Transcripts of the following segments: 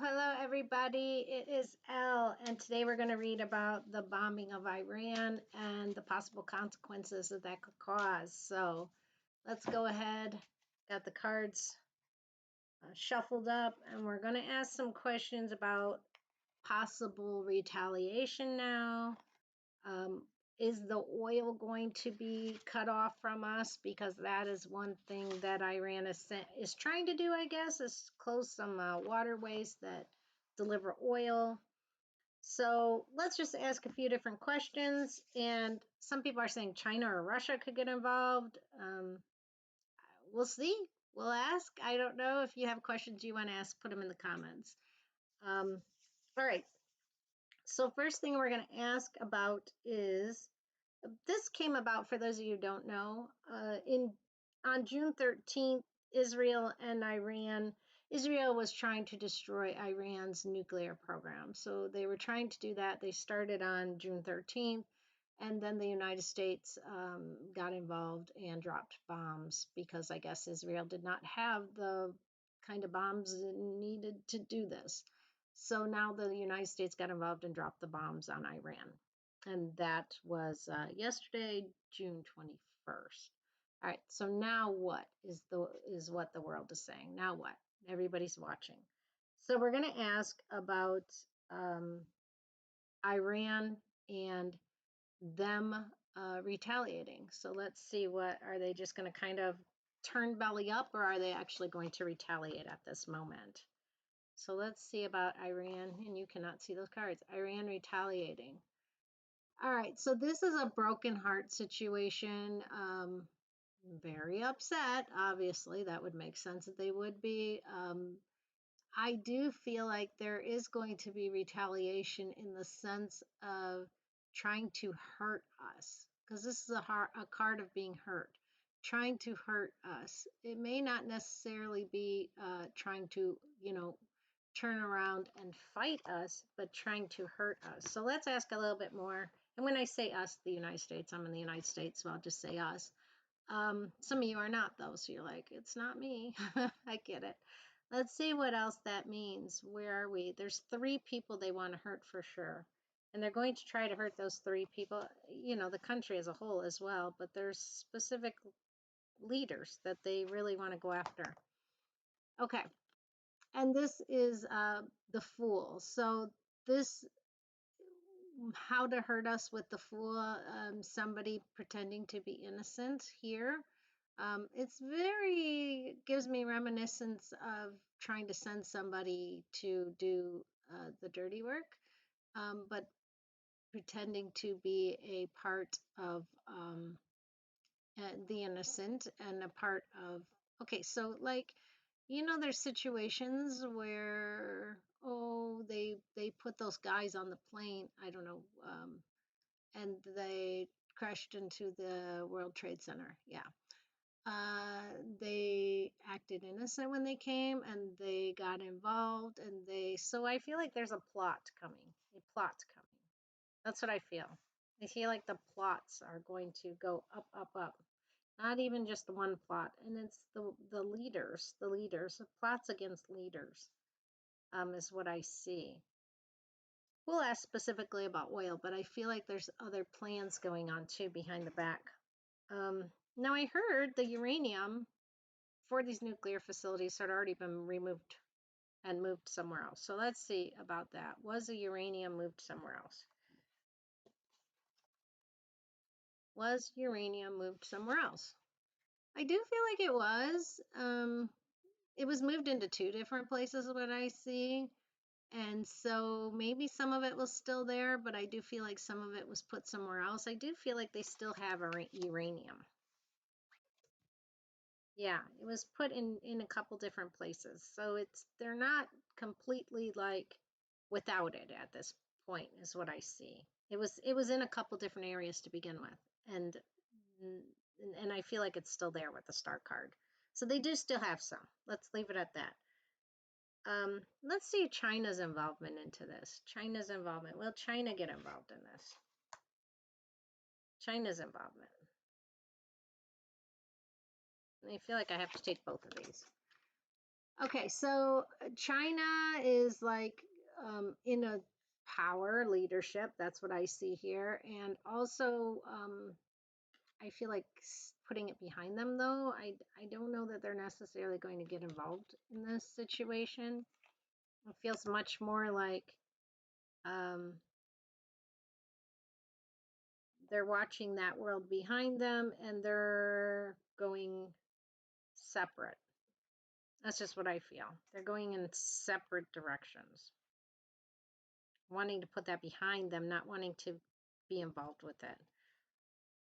Hello, everybody. It is Elle, and today we're going to read about the bombing of Iran and the possible consequences that that could cause. So let's go ahead. Got the cards shuffled up, and we're going to ask some questions about possible retaliation now. Is the oil going to be cut off from us? Because that is one thing that Iran is trying to do, I guess, is close some waterways that deliver oil. So let's just ask a few different questions. And some people are saying China or Russia could get involved. We'll see. We'll ask. I don't know. If you have questions you want to ask, put them in the comments. All right. So first thing we're going to ask about is, this came about, for those of you who don't know, on June 13th, Israel was trying to destroy Iran's nuclear program. So they were trying to do that. They started on June 13th, and then the United States got involved and dropped bombs because I guess Israel did not have the kind of bombs it needed to do this. So now the United States got involved and dropped the bombs on Iran. And that was yesterday, June 21st. All right, so now what is what the world is saying? Now what? Everybody's watching. So we're going to ask about Iran and them retaliating. So let's see, what are they just going to kind of turn belly up, or are they actually going to retaliate at this moment? So let's see about Iran, and you cannot see those cards. Iran retaliating. All right, so this is a broken heart situation. Very upset, obviously. That would make sense that they would be. I do feel like there is going to be retaliation in the sense of trying to hurt us, because this is a card of being hurt, trying to hurt us. It may not necessarily be trying to, turn around and fight us, but trying to hurt us. So let's ask a little bit more. And when I say us, the United States, I'm in the United States, so I'll just say us. Some of you are not, though, so you're like, it's not me. I get it. Let's see what else that means. Where are we? There's 3 people they want to hurt for sure. And they're going to try to hurt those 3 people, the country as a whole as well. But there's specific leaders that they really want to go after. Okay. And this is the Fool. So this, how to hurt us with the Fool, somebody pretending to be innocent here. It's gives me reminiscence of trying to send somebody to do the dirty work, but pretending to be a part of the innocent and a part of, okay, so like, there's situations where, they put those guys on the plane, I don't know, and they crashed into the World Trade Center. Yeah. They acted innocent when they came, and they got involved, and so I feel like there's a plot coming. That's what I feel. I feel like the plots are going to go up, up, up. Not even just one plot, and it's the leaders, the plots against leaders, is what I see. We'll ask specifically about oil, but I feel like there's other plans going on too behind the back. Now I heard the uranium for these nuclear facilities had already been removed and moved somewhere else. So let's see about that. Was the uranium moved somewhere else? Was uranium moved somewhere else? I do feel like it was. It was moved into 2 different places, what I see. And so maybe some of it was still there, but I do feel like some of it was put somewhere else. I do feel like they still have uranium. Yeah, it was put in a couple different places. So they're not completely like without it at this point, is what I see. It was in a couple different areas to begin with. And I feel like it's still there with the star card. So they do still have some. Let's leave it at that. Let's see China's involvement into this. China's involvement. Will China get involved in this? China's involvement. I feel like I have to take both of these. Okay, so China is like in a power leadership. That's what I see here. And also, I feel like putting it behind them, though. I don't know that they're necessarily going to get involved in this situation. It feels much more like they're watching that world behind them and they're going separate. That's just what I feel. They're going in separate directions, wanting to put that behind them, not wanting to be involved with it.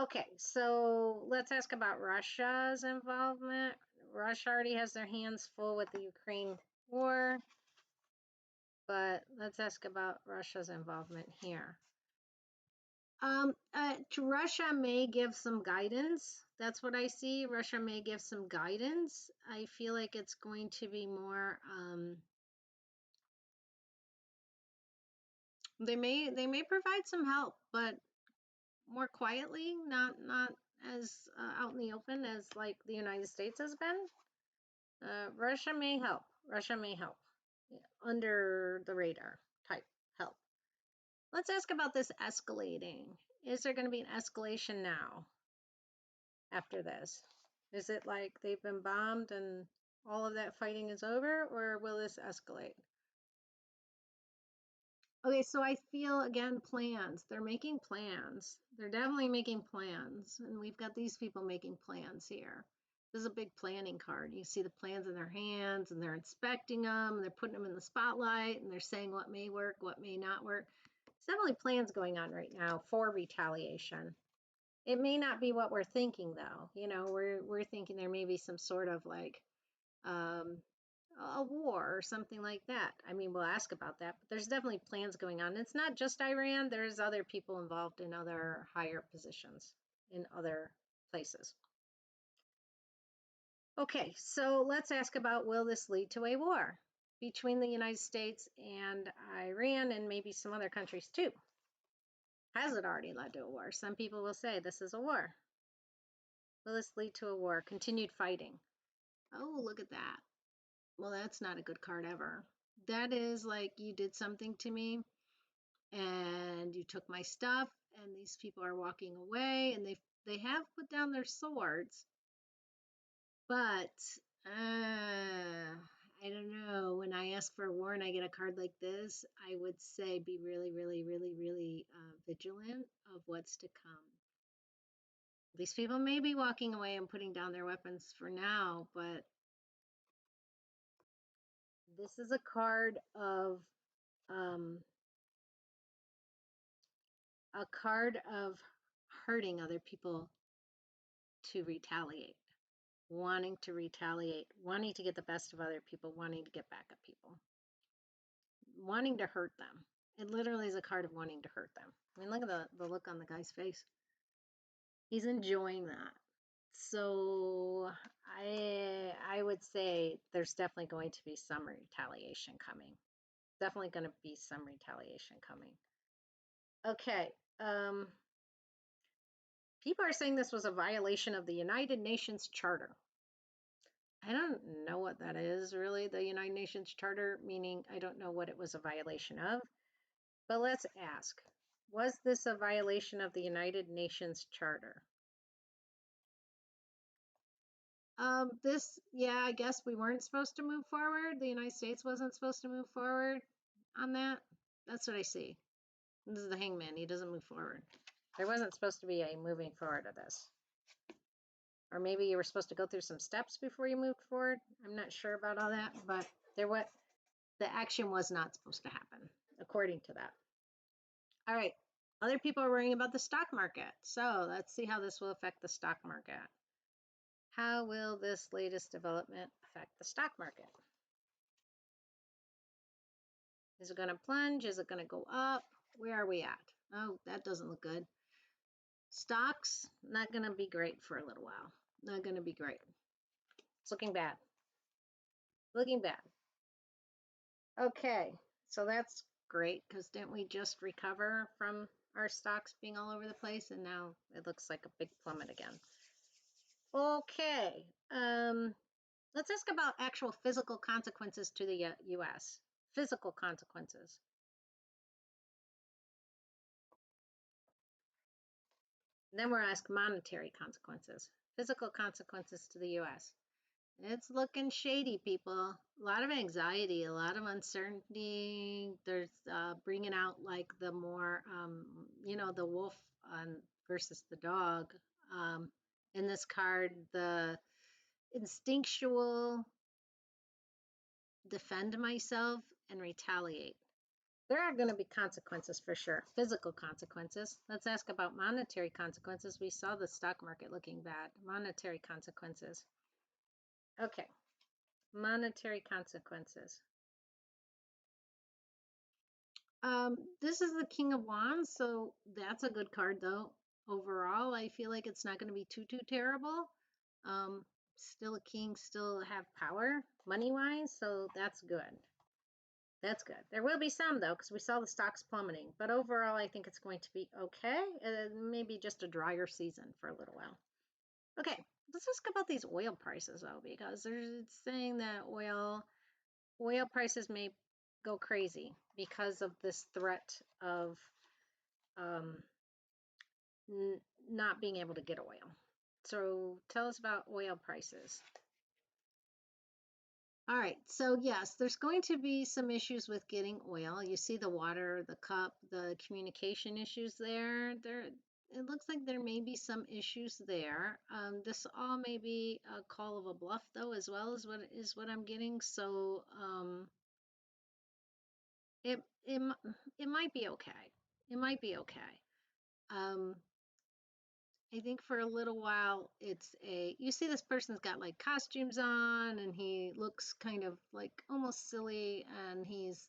Okay, so let's ask about Russia's involvement. Russia already has their hands full with the Ukraine war, but let's ask about Russia's involvement here. Russia may give some guidance. That's what I see. Russia may give some guidance. I feel like it's going to be more. They may provide some help, but more quietly, not as out in the open as like the United States has been. Russia may help. Russia may help, under the radar type help. Let's ask about this escalating. Is there going to be an escalation now after this? Is it like they've been bombed and all of that fighting is over, or will this escalate? Okay, so I feel again plans. They're making plans. They're definitely making plans. And we've got these people making plans here. This is a big planning card. You see the plans in their hands and they're inspecting them and they're putting them in the spotlight and they're saying what may work, what may not work. There's definitely plans going on right now for retaliation. It may not be what we're thinking though. You know, we're thinking there may be some sort of like um, a war or something like that. I mean, we'll ask about that, but there's definitely plans going on. It's not just Iran. There's other people involved in other higher positions in other places. Okay, so let's ask about, will this lead to a war between the United States and Iran and maybe some other countries too? Has it already led to a war? Some people will say this is a war. Will this lead to a war? Continued fighting. Oh, look at that. Well, that's not a good card ever. That is like you did something to me and you took my stuff and these people are walking away and they have put down their swords, but I don't know. When I ask for a war and I get a card like this, I would say be really, really, really, really vigilant of what's to come. These people may be walking away and putting down their weapons for now, but this is a card of um, hurting other people to retaliate, wanting to retaliate, wanting to get the best of other people, wanting to get back at people, wanting to hurt them. It literally is a card of wanting to hurt them. I mean, look at the look on the guy's face. He's enjoying that. So I would say there's definitely going to be some retaliation coming. Definitely going to be some retaliation coming. Okay. People are saying this was a violation of the United Nations Charter. I don't know what that is really, the United Nations Charter, meaning I don't know what it was a violation of. But let's ask, was this a violation of the United Nations Charter? Yeah, I guess we weren't supposed to move forward. The United States wasn't supposed to move forward on that. That's what I see. This is the hangman. He doesn't move forward. There wasn't supposed to be a moving forward of this. Or maybe you were supposed to go through some steps before you moved forward. I'm not sure about all that, but the action was not supposed to happen, according to that. All right. Other people are worrying about the stock market. So let's see how this will affect the stock market. How will this latest development affect the stock market? Is it going to plunge? Is it going to go up? Where are we at? Oh, that doesn't look good. Stocks, not going to be great for a little while. Not going to be great. It's looking bad. Looking bad. Okay, so that's great because didn't we just recover from our stocks being all over the place and now it looks like a big plummet again. Okay, Let's ask about actual physical consequences to the U.S. Physical consequences. Then we're asked monetary consequences. Physical consequences to the U.S. It's looking shady, people. A lot of anxiety, a lot of uncertainty. There's bringing out like the more, the wolf versus the dog. In this card, the instinctual, defend myself, and retaliate. There are going to be consequences for sure, physical consequences. Let's ask about monetary consequences. We saw the stock market looking bad. Monetary consequences. Okay, monetary consequences. This is the King of Wands, so that's a good card though. Overall, I feel like it's not going to be too terrible. Still a king, still have power money-wise, so that's good. That's good. There will be some though, because we saw the stocks plummeting, but overall, I think it's going to be okay. Maybe just a drier season for a little while. Okay, let's ask about these oil prices though, because it's saying that oil prices may go crazy because of this threat of not being able to get oil. So tell us about oil prices. All right, so yes, there's going to be some issues with getting oil. You see the water, the cup, the communication issues there. It looks like there may be some issues there. This all may be a call of a bluff though, as well as what I'm getting. So it might be okay. It might be okay. I think for a little while you see this person's got like costumes on and he looks kind of like almost silly and he's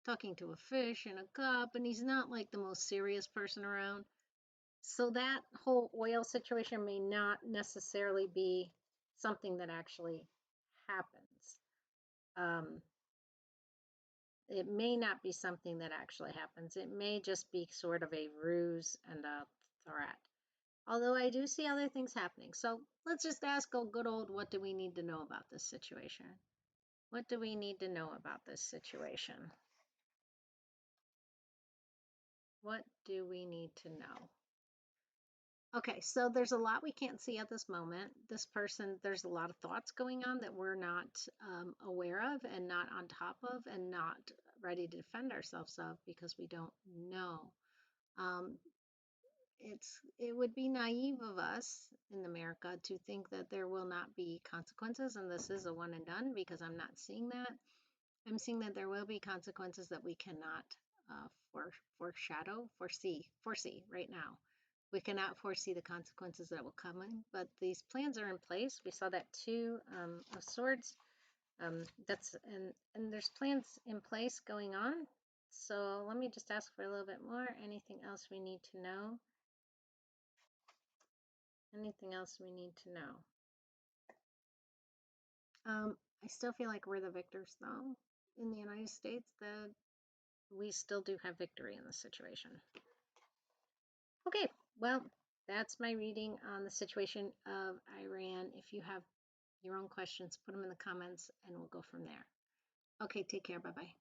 talking to a fish in a cup and he's not like the most serious person around. So that whole oil situation may not necessarily be something that actually happens. It may not be something that actually happens. It may just be sort of a ruse and a threat. Although I do see other things happening. So let's just ask a good old, what do we need to know about this situation? What do we need to know about this situation? What do we need to know? Okay, so there's a lot we can't see at this moment. This person, there's a lot of thoughts going on that we're not aware of and not on top of and not ready to defend ourselves of because we don't know. It would be naive of us in America to think that there will not be consequences, and this is a one and done because I'm not seeing that. I'm seeing that there will be consequences that we cannot foresee right now. We cannot foresee the consequences that will come in, but these plans are in place. We saw that Two of Swords. And there's plans in place going on. So let me just ask for a little bit more. Anything else we need to know? Anything else we need to know? I still feel like we're the victors, though, in the United States, that we still do have victory in this situation. Okay, well, that's my reading on the situation of Iran. If you have your own questions, put them in the comments, and we'll go from there. Okay, take care. Bye-bye.